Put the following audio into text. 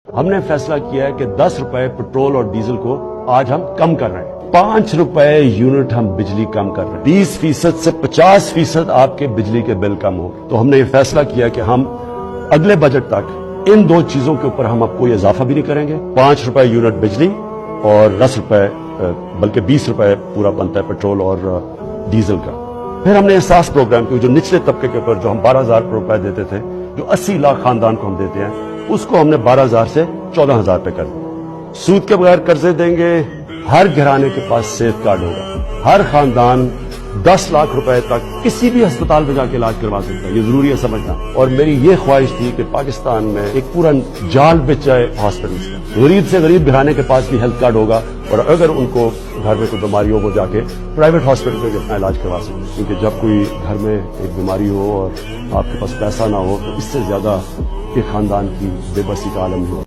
ہم نے فیصلہ کیا ہے کہ 10 روپے پٹرول اور ڈیزل کو آج ہم کم کر رہے ہیں، 5 روپے یونٹ ہم بجلی کم کر رہے ہیں، 20% سے 50% آپ کے بجلی کے بل کم ہو۔ تو ہم نے یہ فیصلہ کیا کہ ہم اگلے بجٹ تک ان دو چیزوں کے اوپر ہم اب کوئی اضافہ بھی نہیں کریں گے۔ 5 روپے یونٹ بجلی اور 10 روپے بلکہ 20 روپے پورا بنتا ہے پٹرول اور ڈیزل کا۔ پھر ہم نے احساس پروگرام کی جو نچلے طبقے کے اوپر جو ہم 12,000 روپے دیتے تھے، جو 80 لاکھ خاندان کو ہم دیتے ہیں، اس کو ہم نے 12,000 سے 14,000 پہ کر دیا۔ سود کے بغیر قرضے دیں گے، ہر گھرانے کے پاس سیف کارڈ ہوگا، ہر خاندان 10 لاکھ روپے تک کسی بھی ہسپتال میں جا کے علاج کروا سکتا ہے، یہ ضروری ہے سمجھنا۔ اور میری یہ خواہش تھی کہ پاکستان میں ایک پورا جال بچ جائے ہاسپٹلس کا، غریب سے غریب گھرانے کے پاس بھی ہیلتھ کارڈ ہوگا، اور اگر ان کو گھر میں کوئی بیماری ہو وہ جا کے پرائیویٹ ہاسپٹل میں اپنا علاج کروا سکتے، کیونکہ جب کوئی گھر میں ایک بیماری ہو اور آپ کے پاس پیسہ نہ ہو تو اس سے زیادہ ایک خاندان کی بے بسی کا عالم ہو۔